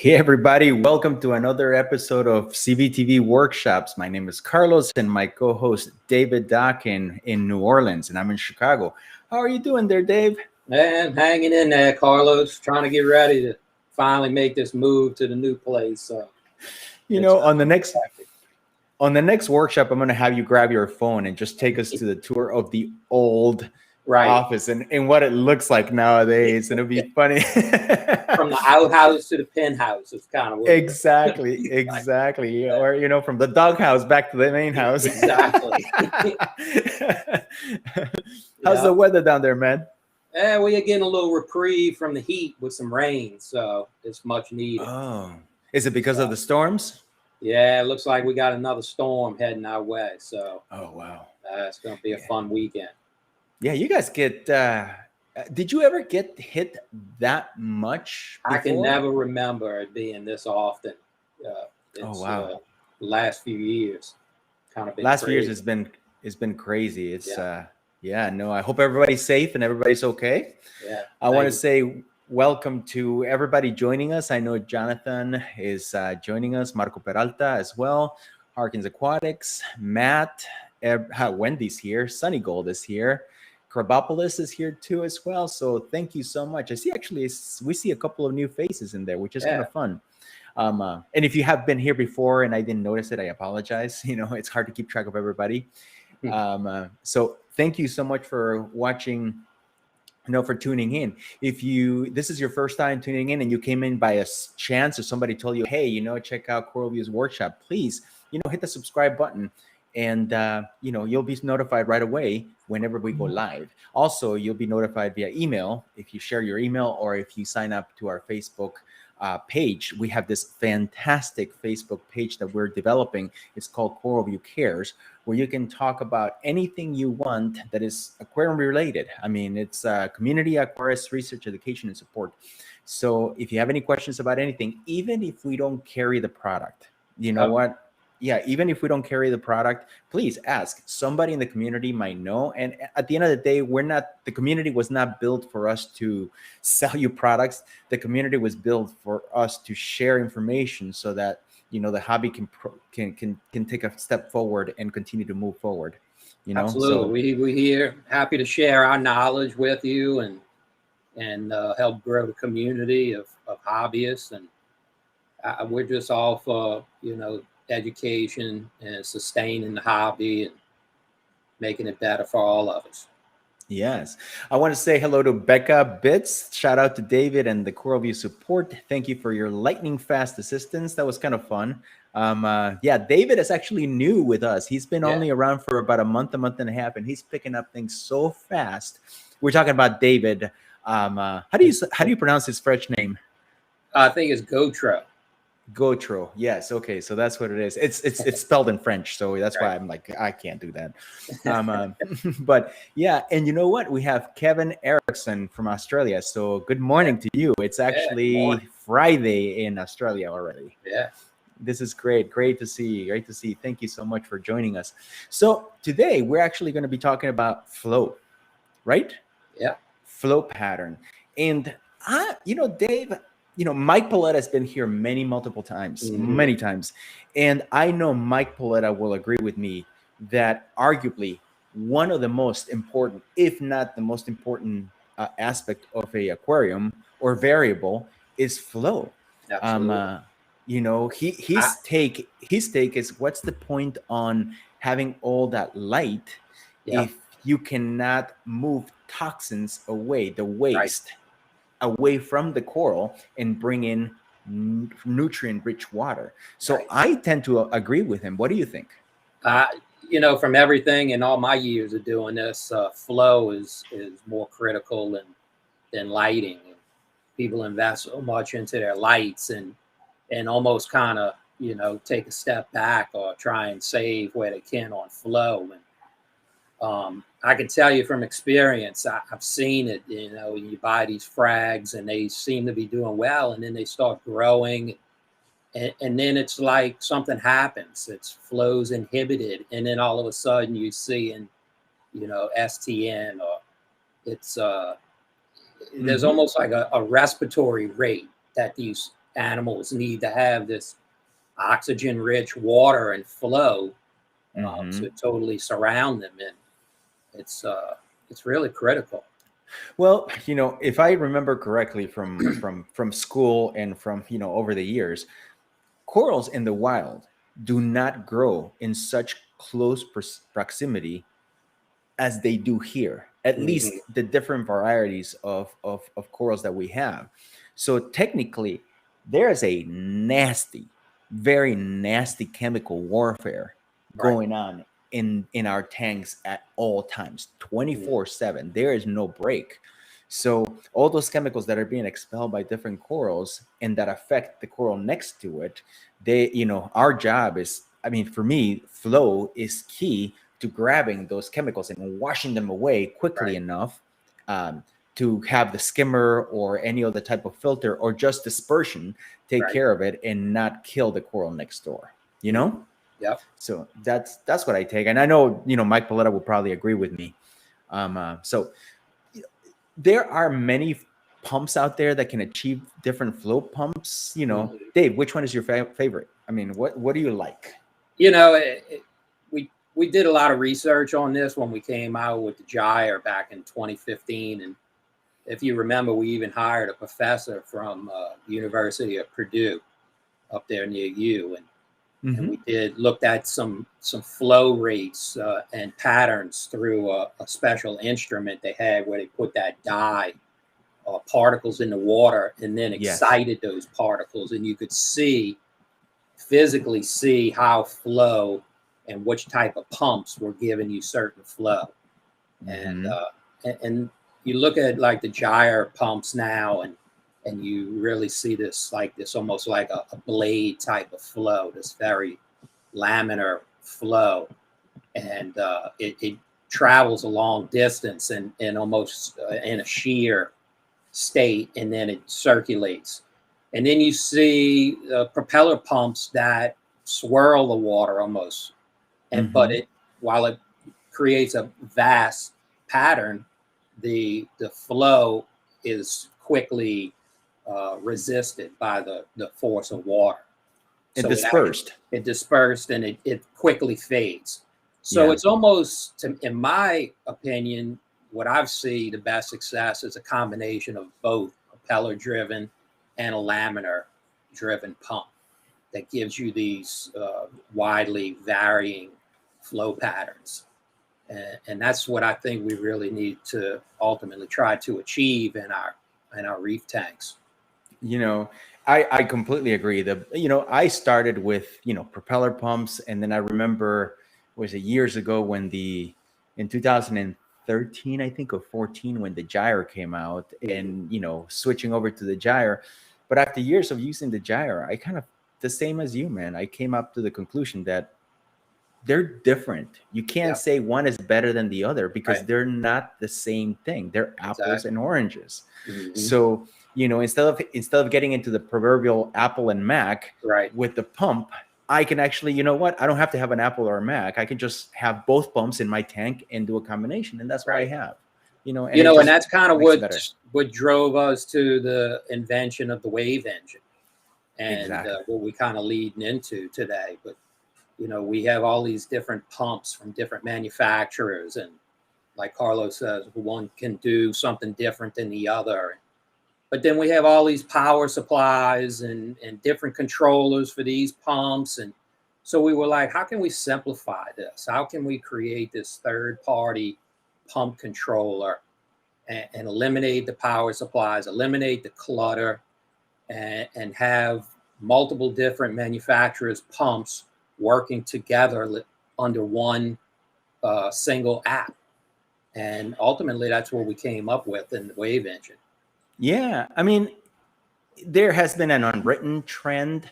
Hey everybody, welcome to another episode of CVtv Workshops. My name is Carlos and my co-host David Dock in New Orleans, and I'm in Chicago. How are you doing there, Dave? Man, hanging in there, Carlos, trying to get ready to finally make this move to the new place. So on the next workshop, I'm going to have you grab your phone and just take us to the tour of the old office and what it looks like nowadays, and it'll be funny. From the outhouse to the penthouse, it's kind of what exactly. Or from the doghouse back to the main house. Exactly. How's the weather down there, man? We are getting a little reprieve from the heat with some rain, so it's much needed. Oh, is it because of the storms? Yeah, it looks like we got another storm heading our way. So, oh wow, it's going to be a fun weekend. Yeah, you guys get. Did you ever get hit that much before? I can never remember it being this often. Oh wow! Last few years, kind of been last crazy. few years it's been crazy. It's I hope everybody's safe and everybody's okay. Yeah. I want to say welcome to everybody joining us. I know Jonathan is joining us, Marco Peralta as well, Harkins Aquatics, Matt, Wendy's here, Sunny Gold is here. Krabopolis is here too as well. So thank you so much. I see we see a couple of new faces in there, which is kind of fun. And if you have been here before and I didn't notice it, I apologize. It's hard to keep track of everybody. So thank you so much for watching, for tuning in. If this is your first time tuning in and you came in by a chance or somebody told you, hey, check out Coral View's workshop, please, hit the subscribe button. And, you'll be notified right away whenever we go live. Also, you'll be notified via email if you share your email or if you sign up to our Facebook page. We have this fantastic Facebook page that we're developing. It's called Coral View Cares, where you can talk about anything you want that is aquarium related. I mean, it's community aquarium research, education, and support. So if you have any questions about anything, even if we don't carry the product, what? Yeah, even if we don't carry the product, please ask. Somebody in the community might know. And at the end of the day, the community was not built for us to sell you products. The community was built for us to share information so that, the hobby can take a step forward and continue to move forward. Absolutely. So, we're here happy to share our knowledge with you and help grow the community of hobbyists. And we're just all for, education and sustaining the hobby and making it better for all of us. Yes. I want to say hello to Becca Bits. Shout out to David and the Coral View support. Thank you for your lightning fast assistance. That was kind of fun. David is actually new with us. He's been only around for about a month and a half, and he's picking up things so fast. We're talking about David. How do you pronounce his French name? I think it's Gautreau. Gautreau. Yes. Okay. So that's what it is. It's spelled in French. So that's why I'm like, I can't do that. But yeah. And you know what? We have Kevin Erickson from Australia. So good morning to you. It's actually Friday in Australia already. Yeah. This is great. Great to see. Great to see. Thank you so much for joining us. So today we're actually going to be talking about flow, right? Yeah. Flow pattern. And Dave, Mike Paletta has been here multiple times, many times. And I know Mike Paletta will agree with me that arguably one of the most important, if not the most important aspect of a aquarium or variable is flow. Absolutely. His take is, what's the point on having all that light if you cannot move toxins away, the waste away from the coral and bring in nutrient-rich water. So I tend to agree with him. What do you think? From everything in all my years of doing this, flow is more critical than lighting. People invest so much into their lights and almost kind of, take a step back or try and save where they can on flow. And I can tell you from experience, I've seen it, you buy these frags and they seem to be doing well, and then they start growing, and then it's like something happens. It's flows inhibited, and then all of a sudden you see in, STN, or it's there's almost like a respiratory rate that these animals need to have this oxygen-rich water and flow to totally surround them, and it's really critical. Well, if I remember correctly from school and from over the years, corals in the wild do not grow in such close proximity as they do here, at least the different varieties of corals that we have. So technically, there is a nasty, very nasty chemical warfare going on in our tanks at all times, 24/7. There is no break. So all those chemicals that are being expelled by different corals and that affect the coral next to it, our job is, I mean, for me, flow is key to grabbing those chemicals and washing them away quickly enough to have the skimmer or any other type of filter or just dispersion take care of it and not kill the coral next door, Yep. So that's what I take. And I know, Mike Paletta will probably agree with me. So there are many pumps out there that can achieve different flow pumps. Dave, which one is your favorite? I mean, what do you like? We did a lot of research on this when we came out with the gyre back in 2015. And if you remember, we even hired a professor from the University of Purdue up there near you. And we looked at some flow rates and patterns through a special instrument they had where they put that dye particles in the water and then excited those particles. And you could physically see how flow and which type of pumps were giving you certain flow. And you look at like the gyre pumps now and you really see this almost like a blade type of flow, this very laminar flow. And it travels a long distance and almost in a shear state, and then it circulates. And then you see propeller pumps that swirl the water almost. And but while it creates a vast pattern, the flow is quickly resisted by the force of water. So dispersed. It dispersed and it quickly fades. So it's almost, in my opinion, what I've seen the best success is a combination of both propeller driven and a laminar driven pump that gives you these widely varying flow patterns. And that's what I think we really need to ultimately try to achieve in our reef tanks. I completely agree. I started with, propeller pumps. And then I remember, was it years ago when in 2013, I think, or 14, when the gyre came out and, switching over to the gyre. But after years of using the gyre, I kind of, the same as you, man, I came up to the conclusion that they're different. You can't say one is better than the other because they're not the same thing. They're apples and oranges. So, instead of getting into the proverbial apple and Mac with the pump, I can actually, I don't have to have an apple or a Mac. I can just have both pumps in my tank and do a combination. And that's what I have. And that's kind of what drove us to the invention of the WaveEngine and what we kind of leading into today. But we have all these different pumps from different manufacturers. And like Carlos says, one can do something different than the other. But then we have all these power supplies and different controllers for these pumps. And so we were like, how can we simplify this? How can we create this third-party pump controller and eliminate the power supplies, eliminate the clutter, and have multiple different manufacturers' pumps working together under one single app. And ultimately, that's what we came up with in the WaveEngine. Yeah, I mean, there has been an unwritten trend,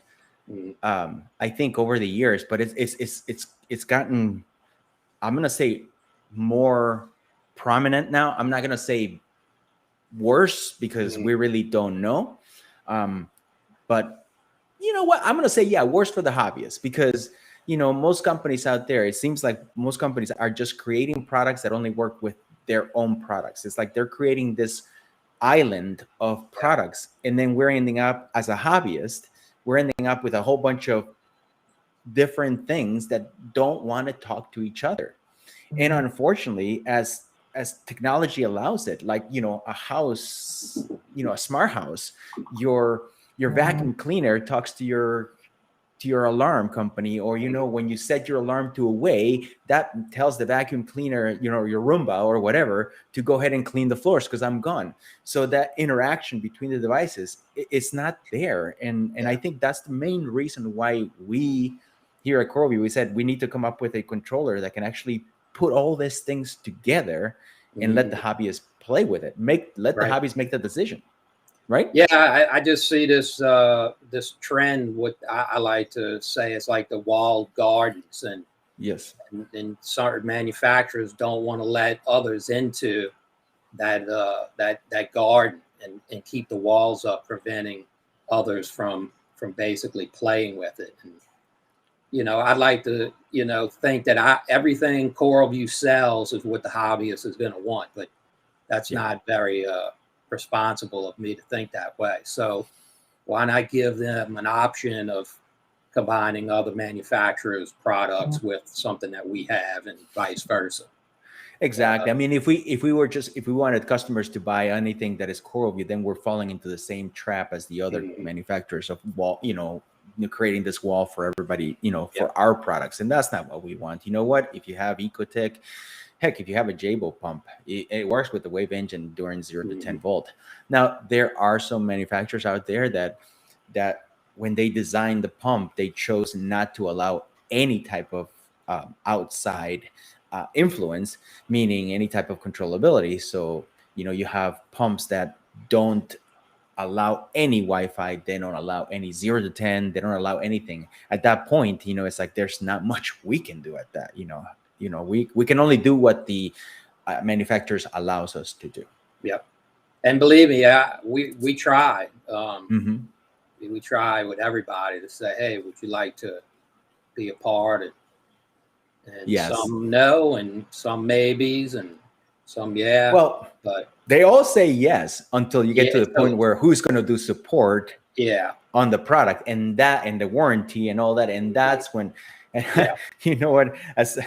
I think, over the years, but it's gotten, I'm gonna say, more prominent now. I'm not gonna say worse because we really don't know, but you know what? I'm gonna say worse for the hobbyists because most companies out there, it seems like most companies are just creating products that only work with their own products. It's like they're creating this island of products, and then we're ending up as a hobbyist, we're ending up with a whole bunch of different things that don't want to talk to each other. And unfortunately, as technology allows it, like, you know, a house, you know, a smart house, your vacuum cleaner talks to your alarm company, or, you know, when you set your alarm to away, that tells the vacuum cleaner, you know, your Roomba or whatever, to go ahead and clean the floors because I'm gone. So that interaction between the devices, it's not there. And I think that's the main reason why we here at CoralView, we said we need to come up with a controller that can actually put all these things together and let the hobbyists play with it. Let the hobbyists make the decision. Right? Yeah, I just see this this trend. What I like to say, it's like the walled gardens, and yes, and certain manufacturers don't want to let others into that that garden and keep the walls up, preventing others from basically playing with it. And you know, I'd like to, you know, think that everything CoralView sells is what the hobbyist is going to want, but that's not very responsible of me to think that way. So why not give them an option of combining other manufacturers' products with something that we have, and vice versa? Exactly. I mean, if we wanted customers to buy anything that is CoralView, then we're falling into the same trap as the other manufacturers of wall, you know, creating this wall for everybody, you know, for our products. And that's not what we want. You know what? If you have Ecotech, heck, if you have a Jabo pump, it works with the WaveEngine during 0 to 10 volt. Now, there are some manufacturers out there that when they designed the pump, they chose not to allow any type of outside influence, meaning any type of controllability. So, you know, you have pumps that don't allow any Wi-Fi, they don't allow any 0 to 10, they don't allow anything. At that point, you know, it's like there's not much we can do at that. You know, we can only do what the manufacturers allows us to do. Yep. And believe me, we try. We try with everybody to say, hey, would you like to be a part? And some no, and some maybes, and some Well, but they all say yes until you get to the point where who's going to do support on the product and the warranty and all that. And that's when, you know what, as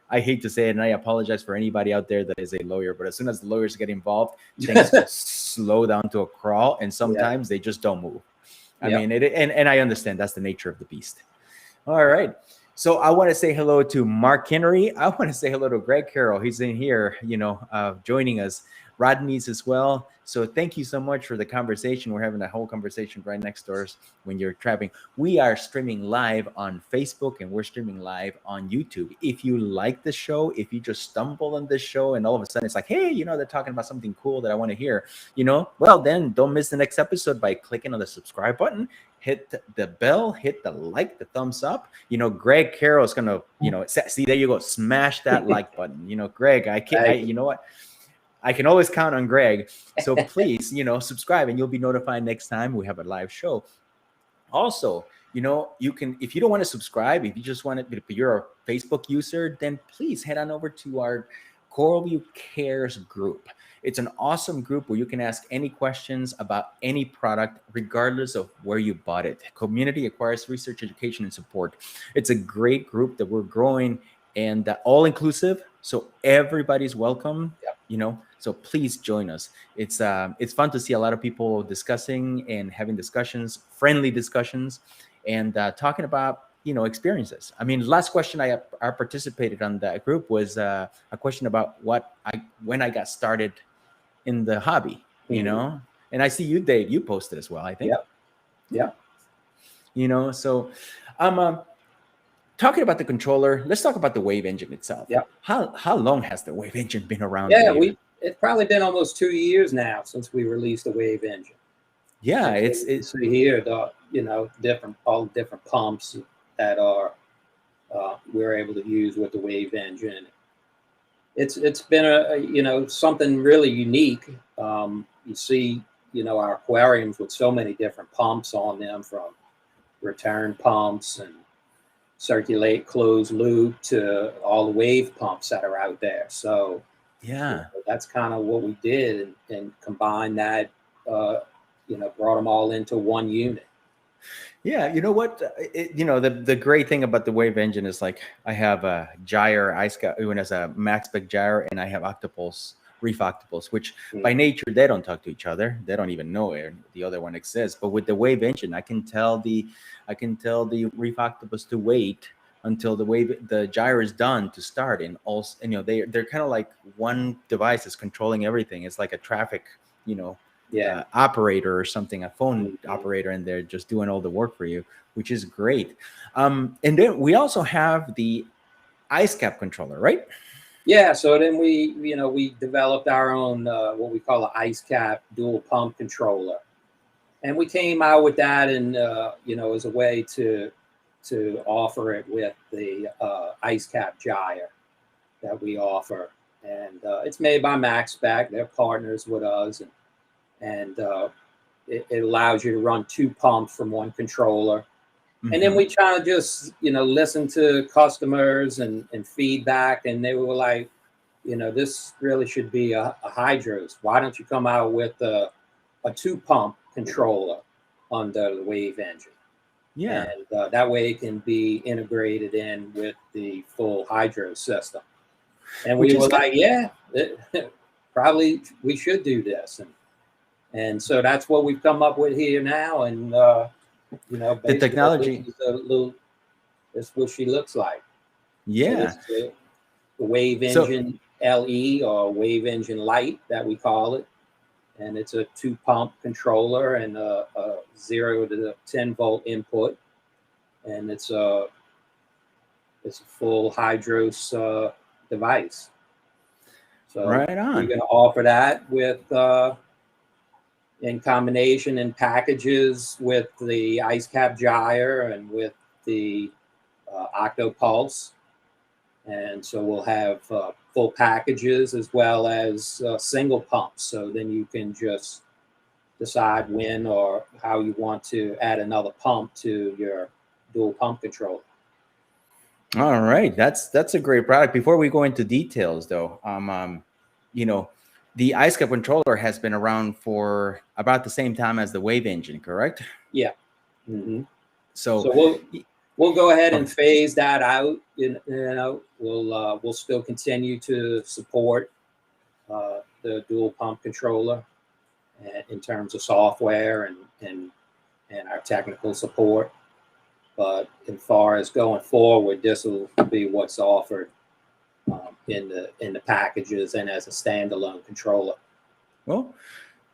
I hate to say it, and I apologize for anybody out there that is a lawyer, but as soon as the lawyers get involved, things slow down to a crawl, and sometimes they just don't move. I mean, and I understand that's the nature of the beast. All right. So I want to say hello to Mark Henry. I want to say hello to Greg Carroll. He's in here, you know, joining us. Rodney's as well. So thank you so much for the conversation. We're having a whole conversation right next door when you're trapping. We are streaming live on Facebook, and we're streaming live on YouTube. If you like the show, if you just stumble on this show and all of a sudden it's like, hey, you know, they're talking about something cool that I want to hear, you know, well, then don't miss the next episode by clicking on the subscribe button. Hit the bell, hit the like, the thumbs up. You know, Greg Carroll is going to, you know, see, there you go. Smash that like button. You know, Greg, you know what? I can always count on Greg. So please, you know, subscribe and you'll be notified next time we have a live show. Also, you know, you can, if you don't want to subscribe, if you just want to, if you're a Facebook user, then please head on over to our CoralView Cares group. It's an awesome group where you can ask any questions about any product, regardless of where you bought it. Community acquires research, education, and support. It's a great group that we're growing and all inclusive. So everybody's welcome, you know, so please join us. It's fun to see a lot of people discussing and having discussions, friendly discussions, and talking about, you know, experiences. I mean, last question I participated on that group was a question about when I got started in the hobby, you know, and I see you, Dave, you posted as well, I think. Yeah. You know, so talking about the controller, let's talk about the WaveEngine itself. Yeah. How long has the WaveEngine been around? Yeah, it's probably been almost 2 years now since we released the WaveEngine. Yeah, and it's here the, you know, all the different pumps that are we're able to use with the WaveEngine. It's been a you know, something really unique. You see, you know, our aquariums with so many different pumps on them, from return pumps and circulate closed loop to all the wave pumps that are out there. So Yeah. That's kind of what we did, and combined that, brought them all into one unit. Yeah, you know what? The great thing about the WaveEngine is like I have a gyre ice cap, even as a max spec gyre, and I have octopus, reef octopus, which by nature they don't talk to each other. They don't even know the other one exists. But with the WaveEngine, I can tell the reef octopus to wait until the gyre is done to start, and also, they're kind of like one device is controlling everything. It's like a traffic, operator or something, a phone operator, and they're just doing all the work for you, which is great. And then we also have the ice cap controller, right? Yeah. So then we developed our own what we call an ice cap dual pump controller, and we came out with that, and as a way to offer it with the ice cap gyre that we offer, and it's made by MaxSpec. They're partners with us, and it allows you to run 2 pumps from one controller. And then we try to just, listen to customers and feedback. And they were like, this really should be a hydros. Why don't you come out with a 2 pump controller under the WaveEngine? Yeah. And that way it can be integrated in with the full hydro system. And we were like, yeah, probably we should do this. And so that's what we've come up with here now. And, the technology, that's what she looks like. Yeah. So the WaveEngine LE, or WaveEngine Lite that we call it. And it's a 2 pump controller and a 0 to 10 volt input. And it's a full hydros device. So right on. we're going to offer that with, in combination in packages with the ice cap gyre and with the Octopulse. And so we'll have full packages as well as single pumps. So then you can just decide when or how you want to add another pump to your dual pump controller. All right, that's a great product. Before we go into details, though, the ice cap controller has been around for about the same time as the WaveEngine, correct? Yeah. So we'll go ahead and phase that out. We'll still continue to support the dual pump controller in terms of software and our technical support. But as far as going forward, this will be what's offered in the packages and as a standalone controller. Well,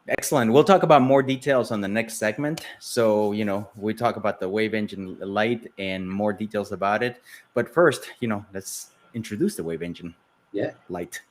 excellent. We'll talk about more details on the next segment. So, we talk about the WaveEngine Lite and more details about it. But first, let's introduce the WaveEngine Lite.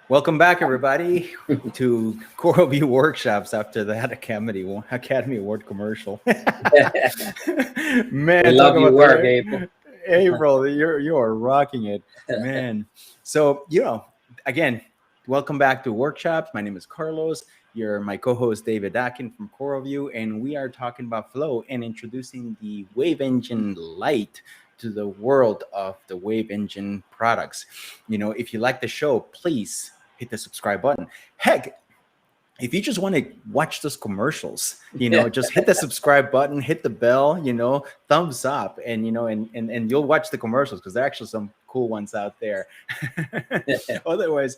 Welcome back, everybody, to Coral View Workshops after that Academy Award commercial. Man, we love your work, April. April, you are rocking it, man. So, again, welcome back to Workshops. My name is Carlos. You're my co-host David Akin from CoralView, and we are talking about flow and introducing the WaveEngine Lite to the world of the WaveEngine products. If you like the show, please hit the subscribe button. Heck, if you just want to watch those commercials, just hit the subscribe button, hit the bell, thumbs up, and and you'll watch the commercials because there are actually some cool ones out there. Otherwise,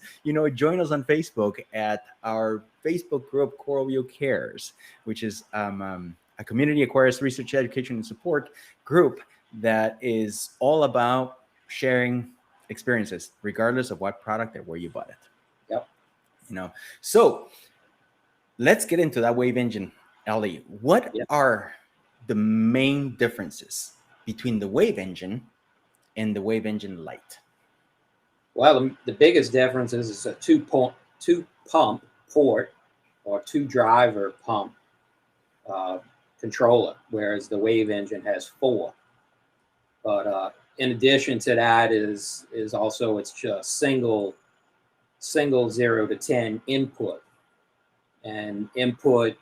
join us on Facebook at our Facebook group CoralView Cares, which is a community aquarius research, education, and support group that is all about sharing experiences, regardless of what product or where you bought it. Yep. So let's get into that WaveEngine, Ellie. What are the main differences between the WaveEngine and the WaveEngine Lite? Well, the biggest difference is it's a two pump port or two driver pump controller, whereas the WaveEngine has 4. But in addition to that is also it's just single 0 to 10 input. And input,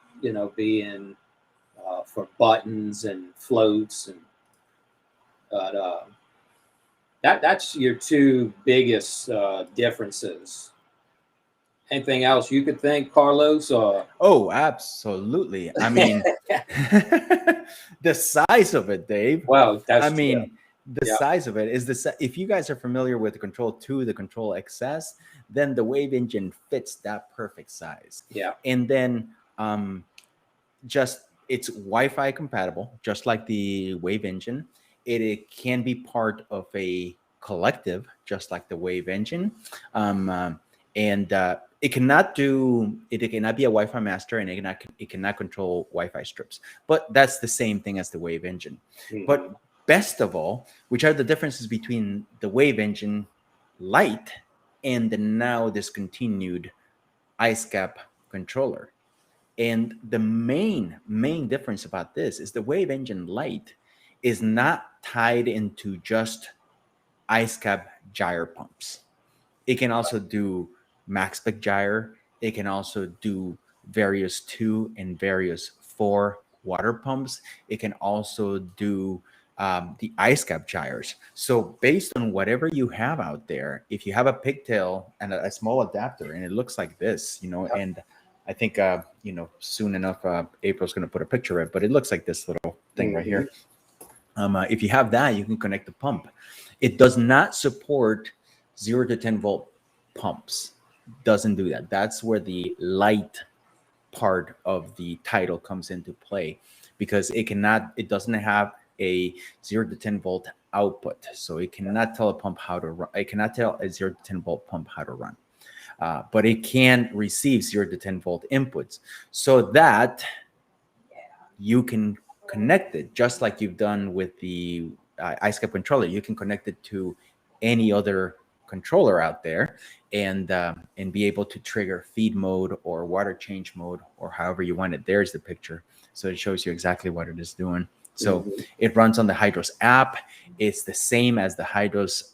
being for buttons and floats, and that's your two biggest differences. Anything else you could think, Carlos? Or oh, absolutely. I mean, the size of it, Dave. Well, that's the size of it is if you guys are familiar with the Control 2, the Control XS, then the WaveEngine fits that perfect size. Yeah. And then it's Wi-Fi compatible, just like the WaveEngine. It can be part of a collective, just like the WaveEngine. And it cannot be a Wi-Fi master, and it cannot control Wi-Fi strips. But that's the same thing as the WaveEngine. Mm-hmm. But best of all, which are the differences between the WaveEngine Lite and the now discontinued IceCap controller. And the main difference about this is the WaveEngine Lite is not tied into just IceCap gyre pumps. It can also do max spec gyre. It can also do various 2 and various 4 water pumps. It can also do the IceCap gyres. So based on whatever you have out there, if you have a pigtail and a small adapter, and it looks like this, and I think, soon enough, April's going to put a picture of it, but it looks like this little thing right here. If you have that, you can connect the pump. It does not support 0 to 10 volt pumps. Doesn't do that. That's where the Lite part of the title comes into play, because it doesn't have a 0 to 10 volt output. So it cannot tell a pump how to run. It cannot tell a 0 to 10 volt pump how to run. But it can receive 0 to 10 volt inputs, so that you can connect it just like you've done with the IceCap controller. You can connect it to any other controller out there and be able to trigger feed mode or water change mode, or however you want it. There's the picture, so it shows you exactly what it is doing. So it runs on the Hydros app. It's the same as the Hydros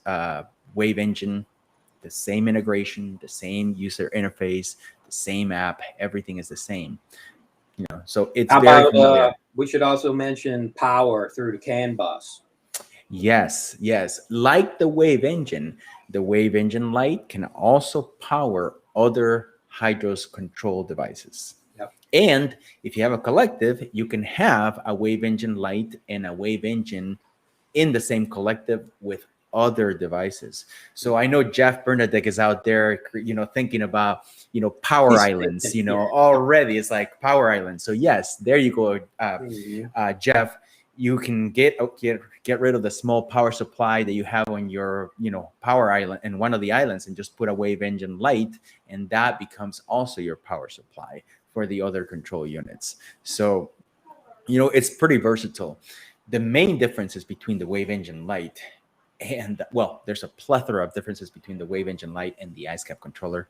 WaveEngine. The same integration, the same user interface, the same app. Everything is the same. So it's very familiar. We should also mention power through the CAN bus. Yes. Like the WaveEngine Lite can also power other Hydros control devices. Yep. And if you have a collective, you can have a WaveEngine Lite and a WaveEngine in the same collective with other devices. So I know Jeff Bernadette is out there, thinking about, power islands, already. It's like power islands. So yes, there you go, Jeff. You can get rid of the small power supply that you have on your, power island and one of the islands, and just put a WaveEngine Lite, and that becomes also your power supply for the other control units. So, it's pretty versatile. The main differences between the WaveEngine Lite and, there's a plethora of differences between the WaveEngine Lite and the IceCap controller.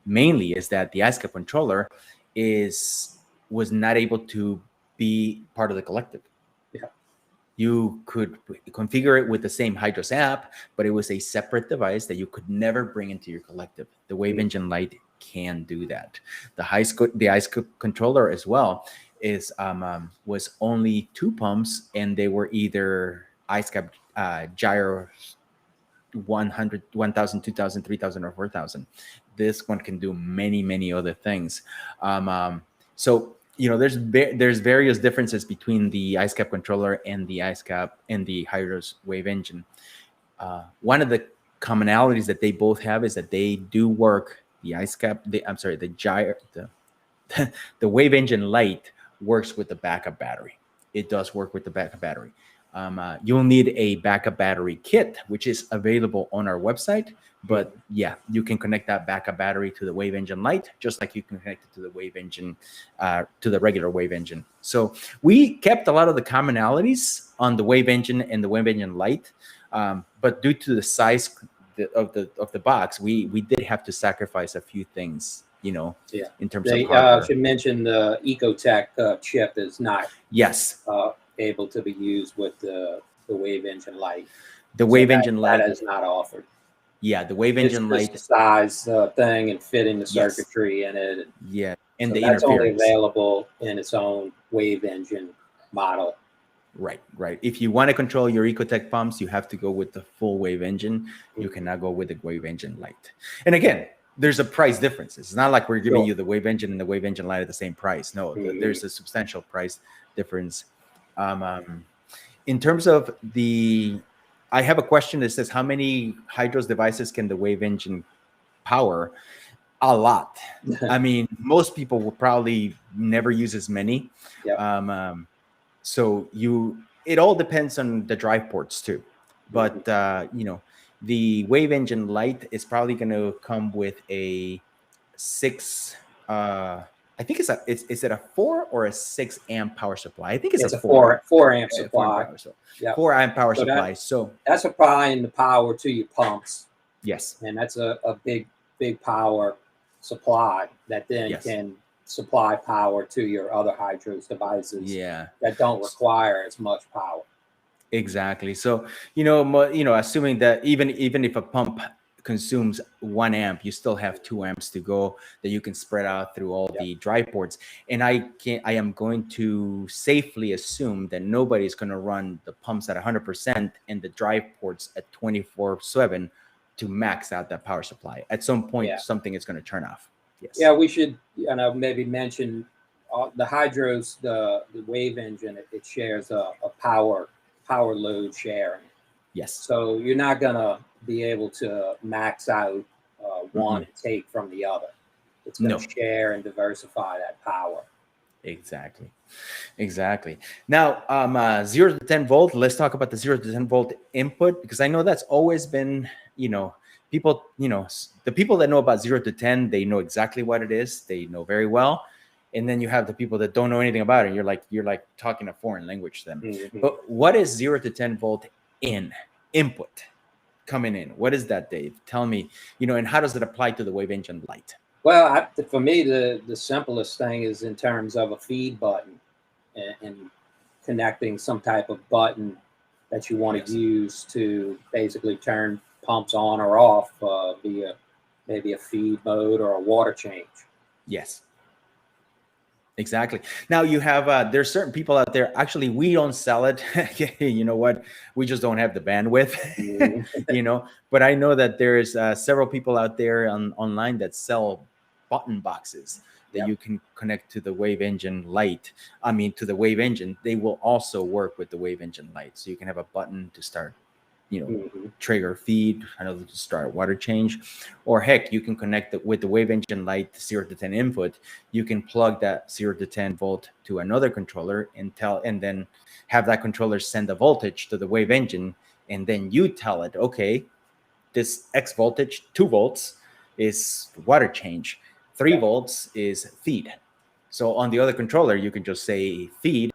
Mainly is that the IceCap controller was not able to be part of the collective. Yeah. You could configure it with the same Hydros app, but it was a separate device that you could never bring into your collective. The WaveEngine Lite can do that. The ice controller as well is was only 2 pumps, and they were either ice cap gyro 100, 1,000, 2,000, 3,000, or 4,000. This one can do many other things. So there's various differences between the ice cap controller and the ice cap and the Hydros WaveEngine. One of the commonalities that they both have is that they do work. The ice cap, the WaveEngine Lite works with the backup battery. It does work with the backup battery. You'll need a backup battery kit, which is available on our website. But yeah, you can connect that backup battery to the WaveEngine Lite, just like you can connect it to the WaveEngine, to the regular WaveEngine. So we kept a lot of the commonalities on the WaveEngine and the WaveEngine Lite, but due to the size of the box, we did have to sacrifice a few things, in terms of hardware. I should mention the Ecotech chip is not able to be used with the WaveEngine Lite. The WaveEngine Lite that is not offered. Yeah, the WaveEngine Lite size thing and fitting the circuitry in it. Yeah, and so the that's only interference. available in its own WaveEngine model. Right. If you want to control your Ecotech pumps, you have to go with the full WaveEngine. You cannot go with the WaveEngine Lite. And again, there's a price difference. It's not like we're giving you the WaveEngine and the WaveEngine Lite at the same price. No, there's a substantial price difference. In terms of I have a question that says, how many Hydros devices can the WaveEngine power? A lot. I mean, most people will probably never use as many. So it all depends on the drive ports too. But the WaveEngine Lite is probably going to come with a 6. I think is it a 4 or a 6 amp power supply? I think it's a 4 amp supply. 4 amp power supply. So that's applying the power to your pumps. Yes. And that's a big power supply that then can supply power to your other Hydros devices. That don't require as much power. Exactly. So assuming that even if a pump consumes 1 amp, you still have 2 amps to go that you can spread out through all the drive ports. And I am going to safely assume that nobody's going to run the pumps at 100% and the drive ports at 24/7 to max out that power supply. At some point, something is going to turn off. Yes. Yeah, we should maybe mention the Hydros, the WaveEngine. It shares a power load sharing. Yes. So you're not going to be able to max out one and take from the other. It's going to share and diversify that power. Exactly. Now, 0 to 10 volt. Let's talk about the 0 to 10 volt input, because I know that's always been, people, the people that know about 0 to 10, they know exactly what it is. They know very well. And then you have the people that don't know anything about it. You're like talking a foreign language to them. But what is 0 to 10 volt input coming in? What is that, Dave? Tell me, and how does it apply to the WaveEngine Lite? Well, for me, the simplest thing is in terms of a feed button and connecting some type of button that you want to use to basically turn pumps on or off via maybe a feed mode or a water change. Yes. Exactly. Now you have there's certain people out there. Actually, we don't sell it. You know what? We just don't have the bandwidth. But I know that there's several people out there online that sell button boxes that you can connect to the WaveEngine Lite. I mean, to the WaveEngine. They will also work with the WaveEngine Lite, so you can have a button to start, trigger feed, another to start water change, or heck, you can connect it with the WaveEngine Lite 0 to 10 input. You can plug that 0 to 10 volt to another controller and then have that controller send the voltage to the WaveEngine, and then you tell it, okay, this X voltage, 2 volts, is water change, 3 volts is feed. So on the other controller, you can just say feed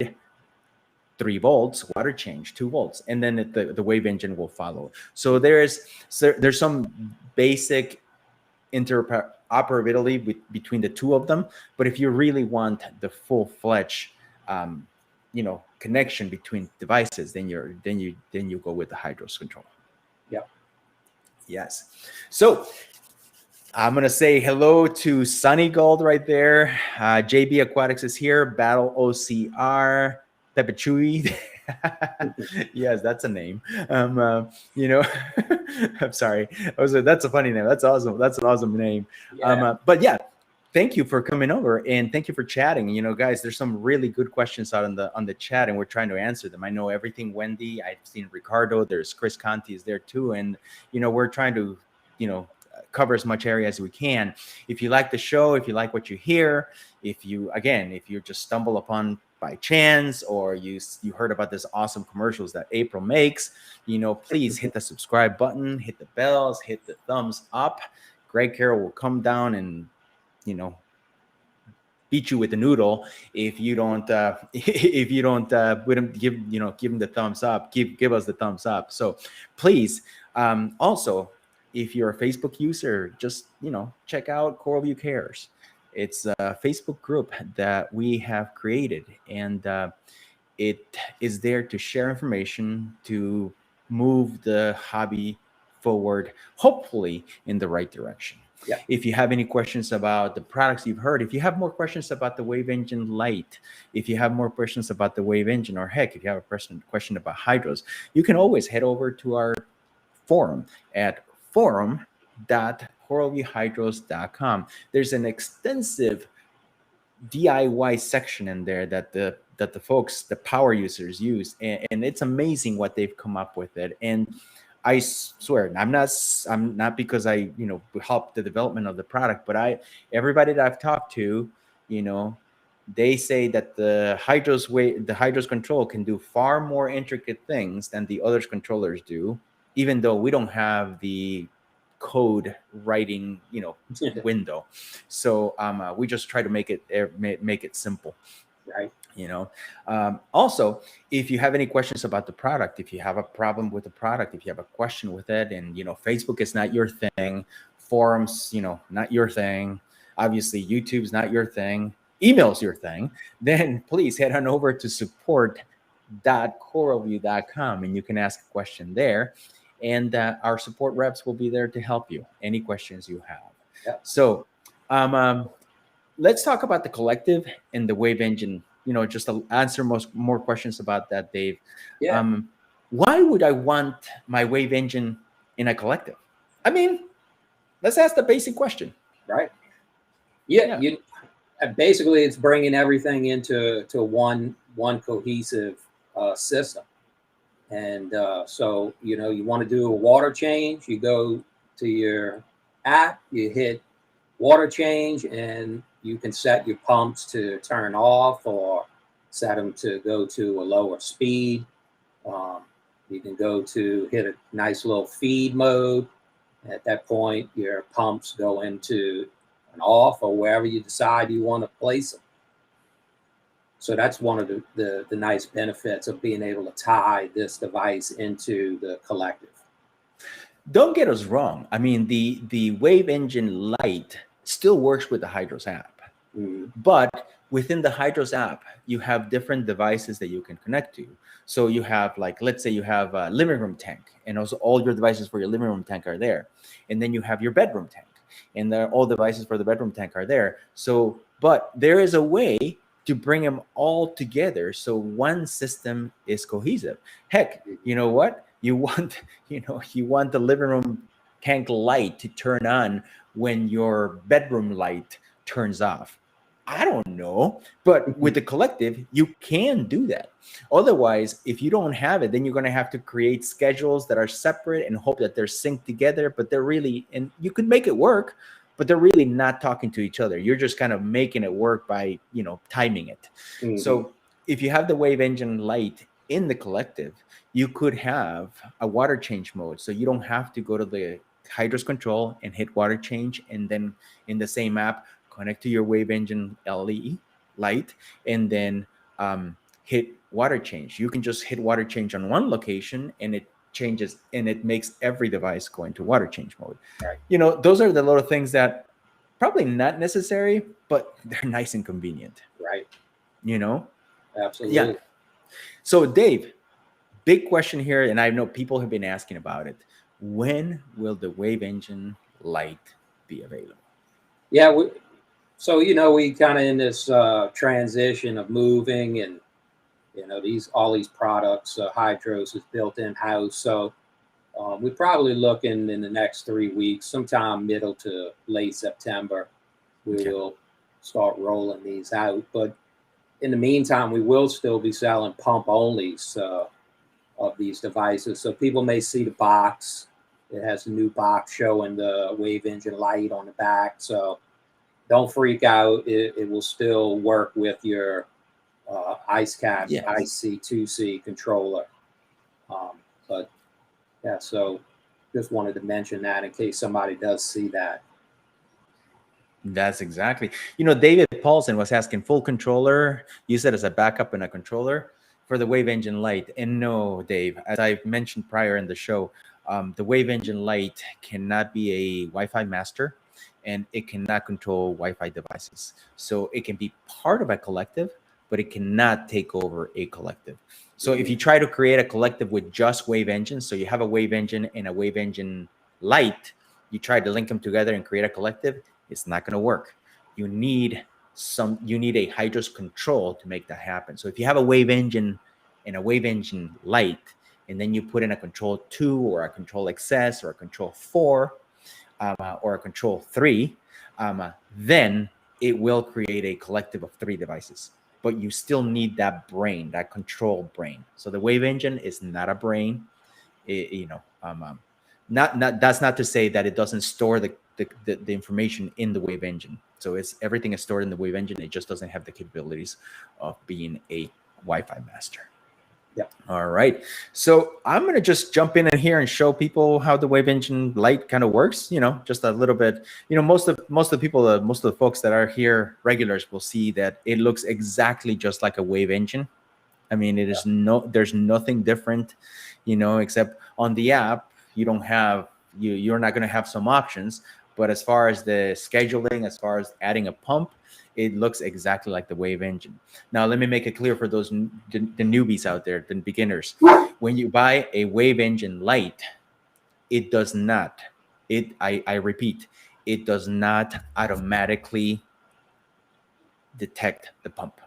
3 volts, water change 2 volts, and then the WaveEngine will follow. So there's some basic interoperability between the two of them. But if you really want the full-fledged connection between devices, then you go with the Hydros control. Yeah. Yes. So I'm gonna say hello to Sunny Gold right there. JB Aquatics is here. Battle OCR. Pepechui. Yes, that's a name. I'm sorry. That's a funny name. That's awesome. That's an awesome name. Yeah. But yeah, thank you for coming over and thank you for chatting. Guys, there's some really good questions out on the chat, and we're trying to answer them. I know everything, Wendy. I've seen Ricardo. There's Chris Conti is there too, and we're trying to cover as much area as we can. If you like the show, if you like what you hear, if you just stumble upon by chance, or you heard about this awesome commercials that April makes, please hit the subscribe button, hit the bells, hit the thumbs up. Greg Carroll will come down and beat you with a noodle if you don't give him the thumbs up. Give us the thumbs up. So please, also, if you're a Facebook user, just check out CoralView Cares. It's a Facebook group that we have created, and it is there to share information, to move the hobby forward, hopefully in the right direction. Yeah. If you have any questions about the products you've heard, if you have more questions about the WaveEngine Lite, if you have more questions about the WaveEngine, or heck, if you have a question about Hydros, you can always head over to our forum at forum.coralviewhydros.com. There's an extensive DIY section in there that the folks, the power users, use, and it's amazing what they've come up with it. And I swear, I'm not because I helped the development of the product, but everybody that I've talked to, they say that the Hydros control can do far more intricate things than the other controllers do, even though we don't have the code writing window. So we just try to make it simple, right? Also, if you have any questions about the product, if you have a problem with the product, if you have a question with it, and Facebook is not your thing, forums not your thing, obviously YouTube's not your thing, email's your thing, then please head on over to support.coralview.com and you can ask a question there. And our support reps will be there to help you. Any questions you have. Yep. So let's talk about the collective and the WaveEngine. Just to answer more questions about that, Dave. Yeah. Why would I want my WaveEngine in a collective? I mean, let's ask the basic question. Right. Yeah. Basically, it's bringing everything into one cohesive system. And so, you want to do a water change, you go to your app, you hit water change, and you can set your pumps to turn off or set them to go to a lower speed. You can hit a nice little feed mode. At that point, your pumps go into an off or wherever you decide you want to place them. So that's one of the nice benefits of being able to tie this device into the collective. Don't get us wrong. I mean, the WaveEngine Lite still works with the Hydros app. But within the Hydros app, you have different devices that you can connect to. So you have, let's say you have a living room tank, and also all your devices for your living room tank are there. And then you have your bedroom tank, and all devices for the bedroom tank are there. So, but there is a way to bring them all together so one system is cohesive. Heck, you know what? You want the living room tank light to turn on when your bedroom light turns off. I don't know, but with the collective, you can do that. Otherwise, if you don't have it, then you're going to have to create schedules that are separate and hope that they're synced together, but they're really, and you could make it work, but they're really not talking to each other. You're just kind of making it work by, timing it. So if you have the WaveEngine Lite in the collective, you could have a water change mode. So you don't have to go to the Hydros control and hit water change, and then in the same app, connect to your WaveEngine LE Lite, and then hit water change. You can just hit water change on one location, and it changes, and it makes every device go into water change mode. Right. Those are the little things that probably not necessary, but they're nice and convenient. Right. Absolutely. Yeah. So Dave, big question here, and I know people have been asking about it. When will the WaveEngine Lite be available? Yeah, so we kind of in this transition of moving, and all these products, Hydros is built in house. So we're probably looking in the next 3 weeks, sometime middle to late September, we will start rolling these out. But in the meantime, we will still be selling pump onlys of these devices. So people may see the box. It has a new box showing the WaveEngine Lite on the back. So don't freak out. It will still work with your IceCast IC2C controller. But yeah, so just wanted to mention that in case somebody does see that. That's exactly. David Paulson was asking full controller. You said as a backup and a controller for the WaveEngine Lite. And no, Dave, as I've mentioned prior in the show, the WaveEngine Lite cannot be a Wi-Fi master, and it cannot control Wi-Fi devices. So it can be part of a collective, but it cannot take over a collective. So if you try to create a collective with just WaveEngine, so you have a WaveEngine and a WaveEngine Lite, you try to link them together and create a collective, it's not going to work. You need a Hydros control to make that happen. So if you have a WaveEngine and a WaveEngine Lite, and then you put in a Control 2 or a Control XS or a Control 4 or a Control 3, then it will create a collective of 3 devices. But you still need that brain, that control brain. So the WaveEngine is not a brain. That's not to say that it doesn't store the information in the WaveEngine. So everything is stored in the WaveEngine. It just doesn't have the capabilities of being a Wi-Fi master. Yeah. All right. So I'm going to just jump in here and show people how the WaveEngine Lite kind of works, just a little bit. Most of the folks that are here, regulars, will see that it looks exactly just like a WaveEngine. I mean, there's nothing different, except on the app, you're not going to have some options. But as far as the scheduling, as far as adding a pump, it looks exactly like the WaveEngine. Now, let me make it clear for those the newbies out there, the beginners. When you buy a WaveEngine Lite, it does not. I repeat, it does not automatically detect the pump.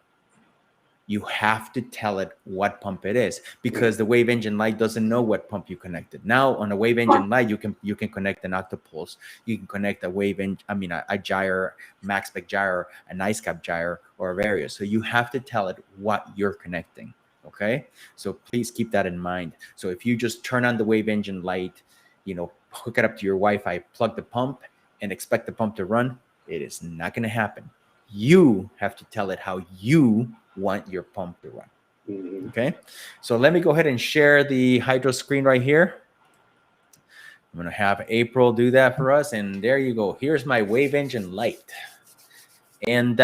You have to tell it what pump it is, because the WaveEngine Lite doesn't know what pump you connected. Now on a WaveEngine Lite, you can connect an Octopulse, you can connect a gyre, MaxSpec gyre, an IceCap gyre, or a Various. So you have to tell it what you're connecting. Okay, so please keep that in mind. So if you just turn on the WaveEngine Lite, hook it up to your Wi-Fi, plug the pump, and expect the pump to run, it is not going to happen. You have to tell it how you want your pump to run. Okay, so let me go ahead and share the Hydro screen right here. I'm going to have April do that for us, and there you go. Here's my WaveEngine Lite, and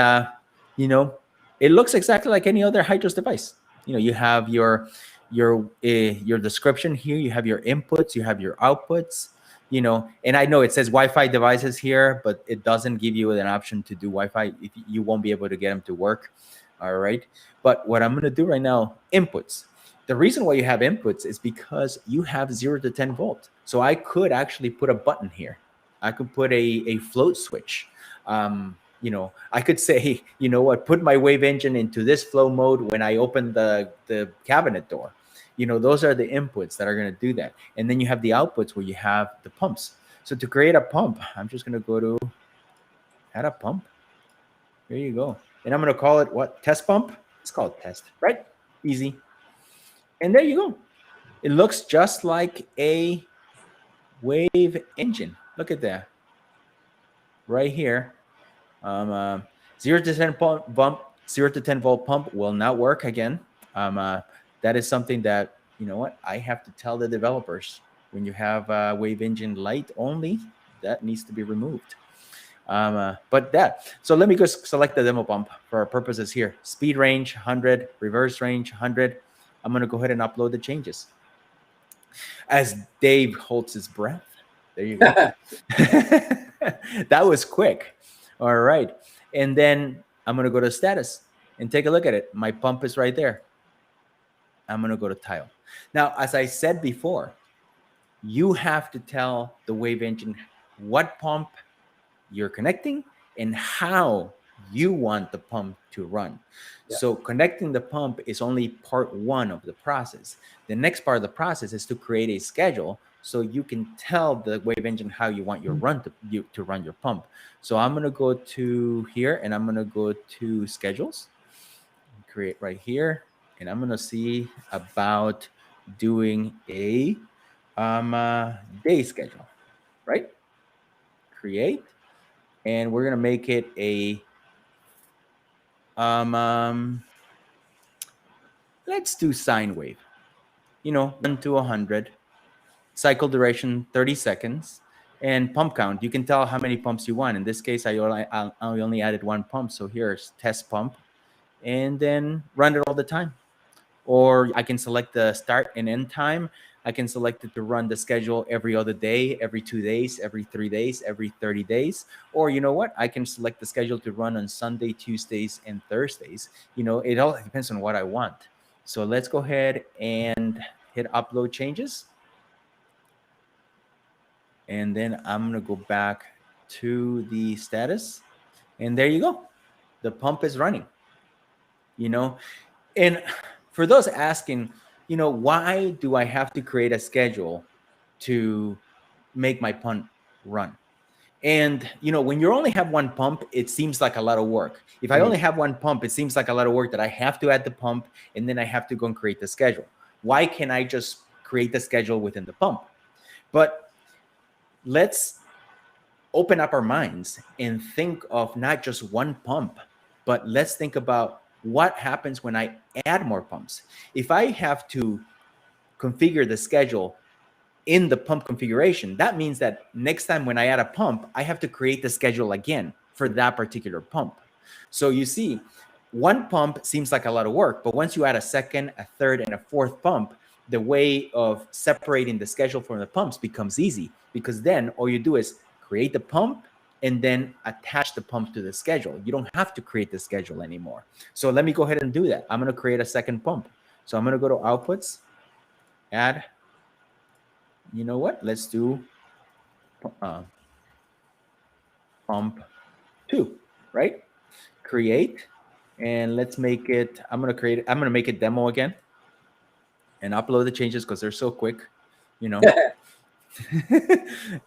it looks exactly like any other Hydros device. You have your description here. You have your inputs. You have your outputs. And I know it says Wi-Fi devices here, but it doesn't give you an option to do Wi-Fi. You won't be able to get them to work. All right. But what I'm going to do right now, inputs. The reason why you have inputs is because you have 0 to 10 volt. So I could actually put a button here. I could put a float switch. I could say, put my WaveEngine into this flow mode when I open the cabinet door. Those are the inputs that are going to do that. And then you have the outputs where you have the pumps. So to create a pump, I'm just going to go to add a pump. There you go. And I'm going to call it what? Test pump? It's called test, right? Easy. And there you go. It looks just like a WaveEngine. Look at that. Right here. 0 to 10 pump, 0 to 10 volt pump will not work again. That is something that, I have to tell the developers. When you have WaveEngine Lite only, that needs to be removed. So let me just select the demo pump for our purposes here. Speed range 100, reverse range 100. I'm going to go ahead and upload the changes. As Dave holds his breath. There you go. That was quick. All right. And then I'm going to go to status and take a look at it. My pump is right there. I'm going to go to tile. Now, as I said before, you have to tell the WaveEngine what pump you're connecting and how you want the pump to run. Yeah. So connecting the pump is only part one of the process. The next part of the process is to create a schedule so you can tell the WaveEngine how you want your run to run your pump. So I'm going to go to here and I'm going to go to schedules, create right here, and I'm going to see about doing a day schedule, right? Create, and we're going to make it a let's do sine wave. 1 to 100, cycle duration 30 seconds, and pump count. You can tell how many pumps you want. In this case, I only added one pump, so here's test pump, and then run it all the time. Or I can select the start and end time. I can select it to run the schedule every other day, every 2 days, every 3 days, every 30 days. Or you know what? I can select the schedule to run on Sunday, Tuesdays, and Thursdays. It all depends on what I want. So let's go ahead and hit upload changes. And then I'm going to go back to the status. And there you go. The pump is running. And for those asking, why do I have to create a schedule to make my pump run? And, when you only have one pump, it seems like a lot of work. If I only have one pump, it seems like a lot of work that I have to add the pump and then I have to go and create the schedule. Why can't I just create the schedule within the pump? But let's open up our minds and think of not just one pump, but let's think about what happens when I add more pumps. If I have to configure the schedule in the pump configuration, that means that next time when I add a pump, I have to create the schedule again for that particular pump. So you see, one pump seems like a lot of work, but once you add a second, a third, and a fourth pump, the way of separating the schedule from the pumps becomes easy, because then all you do is create the pump and then attach the pump to the schedule. You don't have to create the schedule anymore. So let me go ahead and do that. I'm going to create a second pump. So I'm going to go to outputs, add. You know what? Let's do pump 2, right? Create, and let's make it. I'm going to make it demo again and upload the changes because they're so quick,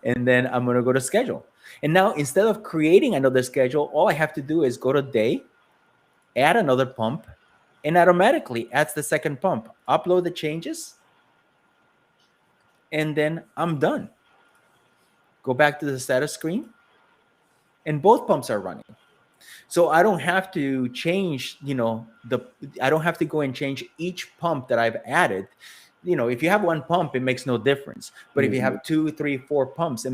And then I'm going to go to schedule. And now instead of creating another schedule, all I have to do is go to day, add another pump, and automatically adds the second pump. Upload the changes, and then I'm done. Go back to the status screen, and both pumps are running. So I don't have to change, I don't have to go and change each pump that I've added. If you have one pump, it makes no difference. But if you have 2, 3, 4 pumps, it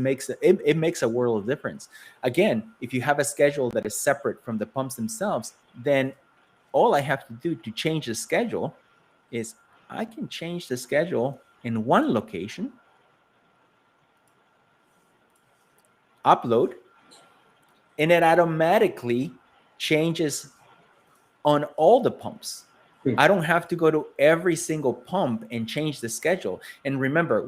makes a world of difference. Again, if you have a schedule that is separate from the pumps themselves, then all I have to do to change the schedule is I can change the schedule in one location, upload, and it automatically changes on all the pumps. I don't have to go to every single pump and change the schedule. And remember,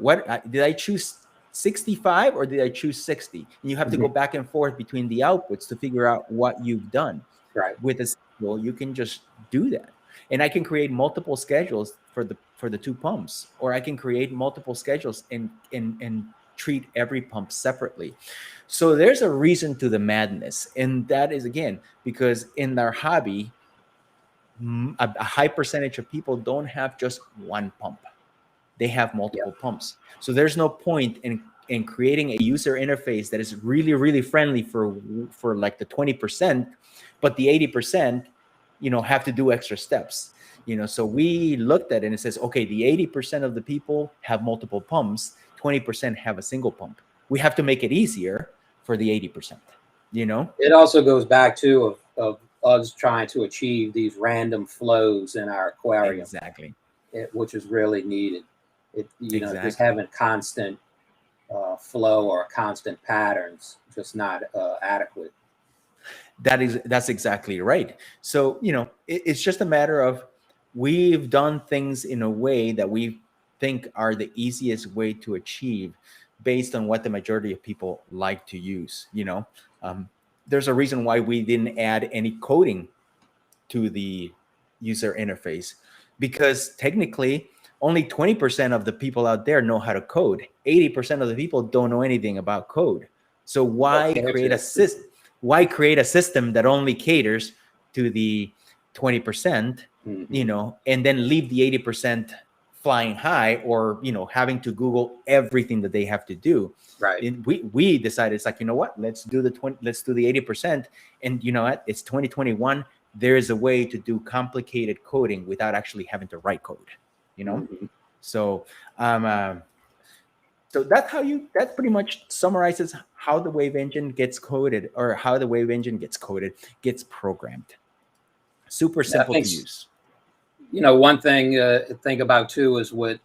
did I choose 65 or did I choose 60? And you have to go back and forth between the outputs to figure out what you've done. Right. With a schedule, you can just do that. And I can create multiple schedules for the 2 pumps, or I can create multiple schedules and treat every pump separately. So there's a reason to the madness. And that is, again, because in their hobby, a high percentage of people don't have just one pump. They have multiple pumps. So there's no point in creating a user interface that is really, really friendly for like the 20%, but the 80%, have to do extra steps. So we looked at it and it says, okay, the 80% of the people have multiple pumps, 20% have a single pump. We have to make it easier for the 80%. It also goes back to of us trying to achieve these random flows in our aquarium. Exactly. Which is really needed. Just having constant flow or constant patterns just not adequate. That's exactly right. So, it's just a matter of we've done things in a way that we think are the easiest way to achieve based on what the majority of people like to use. There's a reason why we didn't add any coding to the user interface, because technically only 20% of the people out there know how to code. 80% of the people don't know anything about code. So why create a system that only caters to the 20%, and then leave the 80% flying high, or having to Google everything that they have to do. Right. And we decided, it's like, you know what, let's do the 80%. And you know what, it's 2021. There is a way to do complicated coding without actually having to write code, So, so that pretty much summarizes how the WaveEngine gets coded, or how the WaveEngine gets programmed. Super simple to use. One thing to think about too is with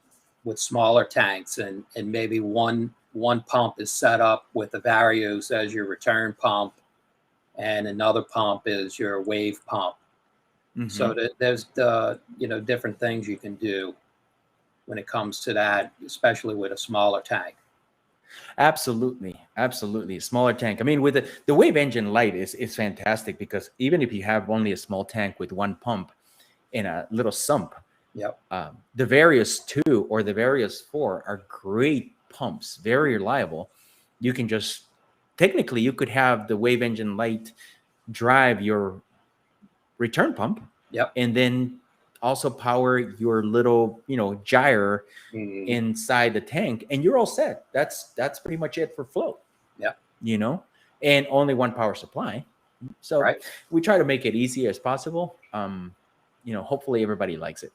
smaller tanks, and maybe one pump is set up with the Varios as your return pump, and another pump is your wave pump. So there's different things you can do when it comes to that, especially with a smaller tank. Absolutely. Smaller tank. I mean, with the WaveEngine Lite is fantastic, because even if you have only a small tank with one pump and a little sump, the Various 2 or the Various 4 are great pumps, very reliable. You can just, technically, you could have the WaveEngine Lite drive your return pump, and then also power your little gyre inside the tank, and you're all set. That's pretty much it for flow. And only one power supply. So we try to make it easy as possible. Hopefully everybody likes it.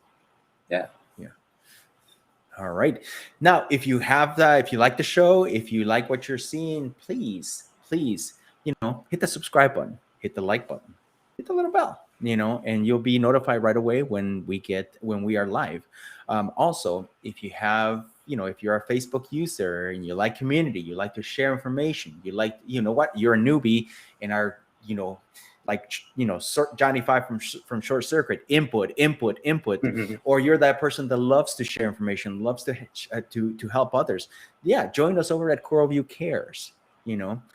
All right. Now, if you like the show, if you like what you're seeing, please hit the subscribe button, hit the like button, hit the little bell, and you'll be notified right away when we are live. Also, if you're a Facebook user and you like community, you like to share information, you're a newbie and are, Johnny Five from Short Circuit, input, or you're that person that loves to share information, loves to help others. Join us over at CoralView Cares.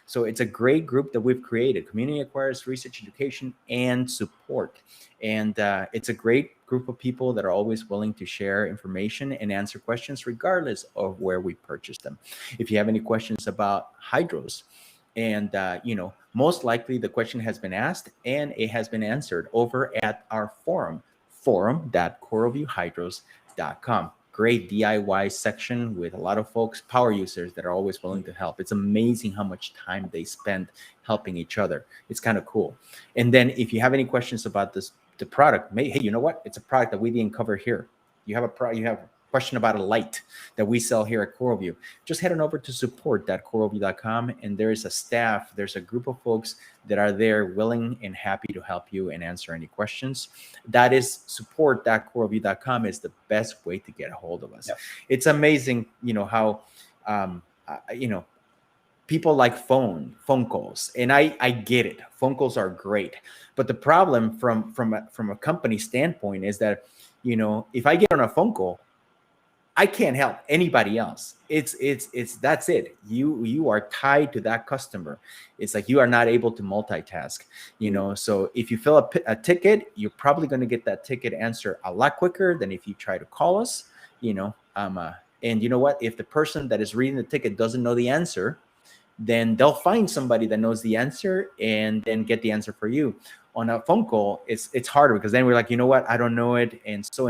So it's a great group that we've created: community acquires, research, education, and support. And it's a great group of people that are always willing to share information and answer questions regardless of where we purchase them. If you have any questions about hydros, and most likely the question has been asked and it has been answered over at our forum.coralviewhydros.com. Great DIY section with a lot of folks, power users, that are always willing to help. It's amazing how much time they spend helping each other. It's kind of cool. And then if you have any questions about the product, hey, you know what? It's a product that we didn't cover here. You have a question about a light that we sell here at CoralView, just head on over to support.coralview.com, and there's a group of folks that are there willing and happy to help you and answer any questions. That is support.coralview.com is the best way to get a hold of us. It's amazing, how people like phone calls, and I get it. Phone calls are great, but the problem from a company standpoint is that if I get on a phone call, I can't help anybody else. It's that's it. You are tied to that customer. It's like you are not able to multitask, So if you fill a ticket, you're probably going to get that ticket answer a lot quicker than if you try to call us, and you know what? If the person that is reading the ticket doesn't know the answer, then they'll find somebody that knows the answer and then get the answer for you. On a phone call, it's harder, because then we're like, you know what? I don't know it, and so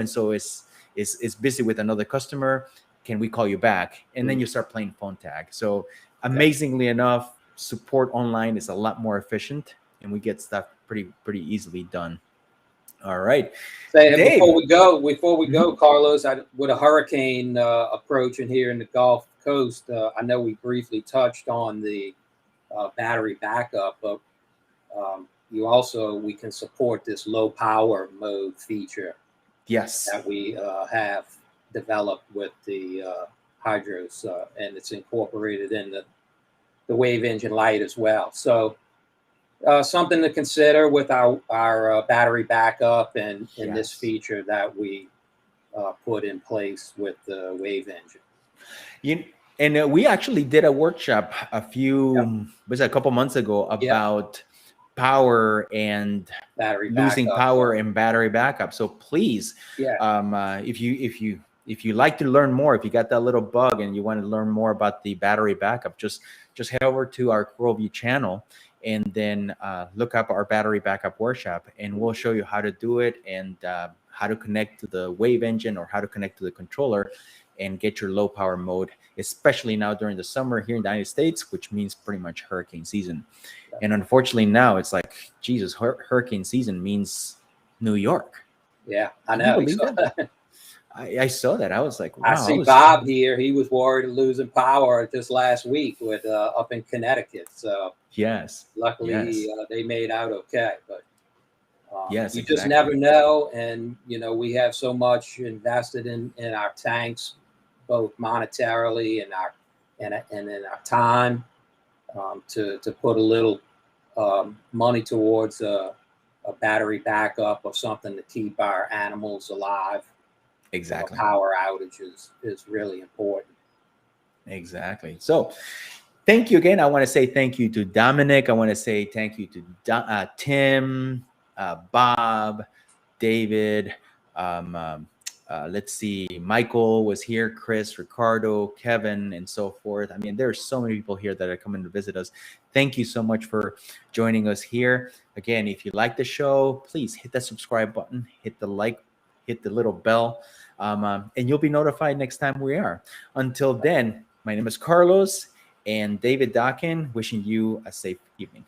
is busy with another customer. Can we call you back? And then you start playing phone tag. So amazingly enough, support online is a lot more efficient, and we get stuff pretty easily done. All right. Dave. Before we go, Carlos, with a hurricane approaching here in the Gulf Coast, I know we briefly touched on the battery backup, but we can support this low power mode feature. Yes, that we have developed with the hydros, and it's incorporated in the WaveEngine Lite as well. So something to consider with our battery backup and this feature that we put in place with the WaveEngine. And we actually did a workshop a couple months ago about power and losing power and battery backup. So please, if you like to learn more, if you got that little bug and you want to learn more about the battery backup, just head over to our CoralView channel and then look up our battery backup workshop, and we'll show you how to do it and how to connect to the WaveEngine or how to connect to the controller and get your low power mode, especially now during the summer here in the United States, which means pretty much hurricane season. And unfortunately now it's like, Jesus, hurricane season means New York. Yeah, I know. Can you believe that? I saw that. I was like, wow. I see Bob here. He was worried of losing power just last week with up in Connecticut. So luckily they made out okay. But you just never know. And, you know, we have so much invested in our tanks, both monetarily and in our time, to put a little money towards a battery backup or something to keep our animals alive. Exactly. Power outages is really important. Exactly. So thank you again. I want to say thank you to Dominic. I want to say thank you to Tim, Bob, David. Let's see. Michael was here, Chris, Ricardo, Kevin, and so forth. I mean, there's so many people here that are coming to visit us. Thank you so much for joining us here. Again, if you like the show, please hit that subscribe button, hit the like, hit the little bell, and you'll be notified next time we are. Until then, my name is Carlos and David Dawkin, wishing you a safe evening.